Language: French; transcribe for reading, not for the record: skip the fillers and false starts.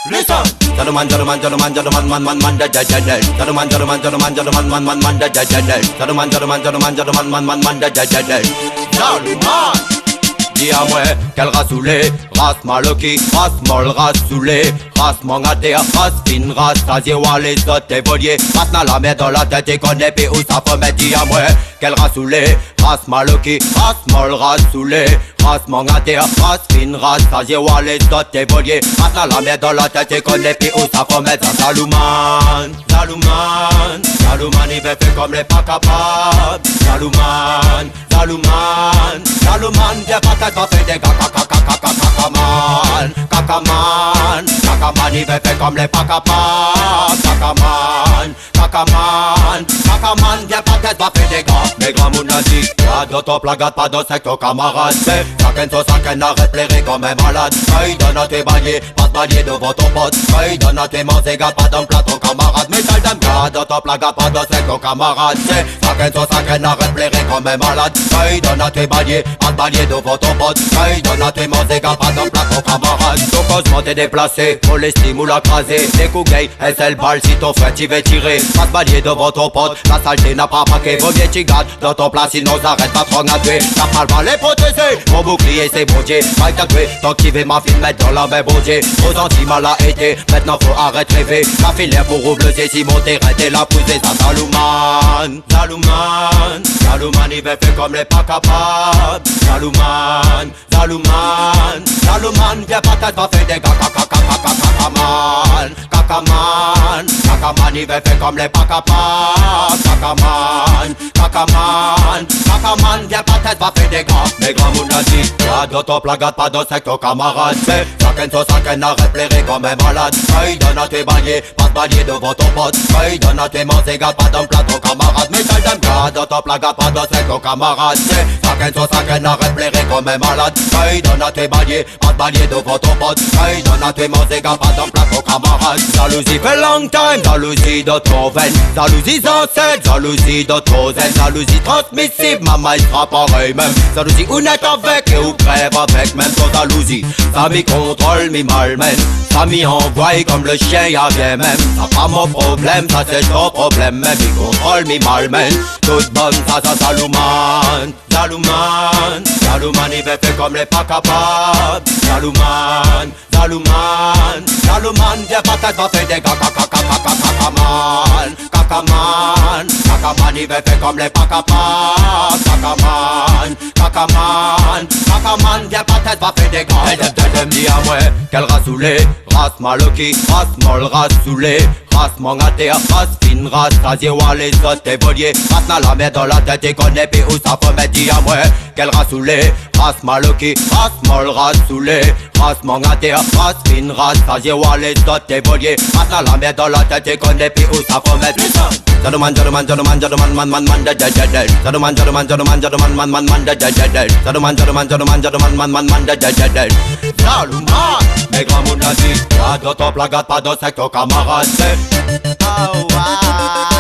Listen. Gentleman, gentleman, gentleman, gentleman, man, man, man, da, da, da, da. Gentleman, gentleman, gentleman, gentleman, man, man, man, da, da, da, da. Gentleman, gentleman, gentleman, gentleman, man, man, man, da, da, da, da. Gentleman. Dis à moi, quelle race saoulée, race maloki, race molle, race saoulée, race mangaté, race fine, race taziewa, les autres évolués, race n'a la main dans la tête et connaît puis où ça peut mettre. Dis à moi, quelle race saoulée, race maloki, race molle, race saoulée, race mangaté, race fine, race taziewa, les autres évolués, race n'a la main dans la tête et connaît puis où ça peut mettre. Zalouman, Zalouman, Zalouman, il veut faire comme les pas capables. Zalouman, Zalouman, Zalouman, viens pas t'être pas fait des cacaman, cacaman, cacaman, il veut faire comme les pas capables. Cacaman, cacaman, cacaman, viens pas t'être pas fait des gars. Mais grand moun a dit, pas d'auto plagade, pas de secteur camarade. C'est chacun sur chacun arrête plairer comme un malade. Feuille donne à tes baliers, pas de balier devant ton pote. Feuille donne à tes manger, gars, pas d'un plateau camarade. Mais t'as d'un gars, d'auto plagade, pas de secteur camarade. C'est chacun sur chacun arrête plairer comme un malade. Feuille donne à tes baliers, pas de balier devant ton pote. Feuille donne à tes manger, gars, pas d'un plateau camarade. Ton cosmo t'es déplacé, pour l'estime ou la craser. Des coups gays, SL balle si ton frère t'y veut tirer. Pas de balier devant ton pote, la saleté n'a pas paqué. Vaut mieux t'y gardes dans ton place, sinon s'arrête pas trop à tuer. T'as pas le mal les protéger, mon bouclier c'est bon Dieu. Pas t'as tué, tant qu'il veut ma fille mettre dans la main bon Dieu. Aux Antilles mal a été, maintenant faut arrêter rêver. La filière pour roubler, si mon terrain t'es la pousser. Ça Zalouman, Zalouman, Zalouman, il veut faire comme les pas capables. Zalouman, Zalouman, Zalouman, viens pas t'être pas fait des cacaman, cacaman, cacaman, il veut faire comme les pas capables. Cacaman, cacaman, cacaman, viens pas t'être pas fait des gars. Mais grand moun a dit, pas d'auto plagade, pas de secteur camarade. C'est chacun sur chacun arrête plairer comme un malade. Feuille donne à tes baliers, pas de balier devant ton pote. Feuille donne à tes manger, gars, pas d'un plateau camarade. Mais t'as d'un gars, d'auto plagade, pas de secteur camarade. C'est chacun sur chacun arrête plairer comme un malade. Feuille donne à tes baliers, pas de balier devant ton pote. Feuille donne à tes manger, gars, pas d'un plateau camarade. Jalousie fait long time, jalousie de ton veine. Jalousie ancêtre, jalousie de ton zen. Jalousie transmissible, maman il sera pareil même. Jalousie ou net avec et ou crève avec. Même ton jalousie, ça m'y contrôle, m'y malmène. Ça m'y envoie comme le chien y'a bien même. Ça pas mon problème, ça c'est ton problème. Même m'y contrôle, m'y malmène. Toute bonne, ça Zalouman, Zalouman, Zalouman, il veut faire comme les pas capables. Zalouman, Zalouman, Zalouman, viens pas t'être pas fait des cacaman, cacaman, cacaman, il veut faire comme les pas capables. Cacaman, cacaman, cacaman, viens pas t'être pas fait des gars. Dis à moi, quelle race saoulée, race maloki, race molle, race saoulée, race mangaté, race fine, race taziewa, les autres évolués. Race n'a la main dans la tête et connaît puis où ça peut mettre. Dis à moi, quelle race saoulée, race maloki, race molle, race saoulée, race mangaté, race fine, race taziewa, les autres évolués. Race n'a la main dans la tête et connaît puis où ça peut mettre. Gentleman, gentleman, gentleman, gentleman, man, man, man, da, da, da, da. Gentleman, gentleman, gentleman, gentleman, man, man, man, da, da, da, da. Gentleman, gentleman, gentleman, gentleman, man, man, man, da, da, da, da. Zalouman, mais grand moun a dit, pas d'auto plagade, pas de secteur camarade. Oh, wow.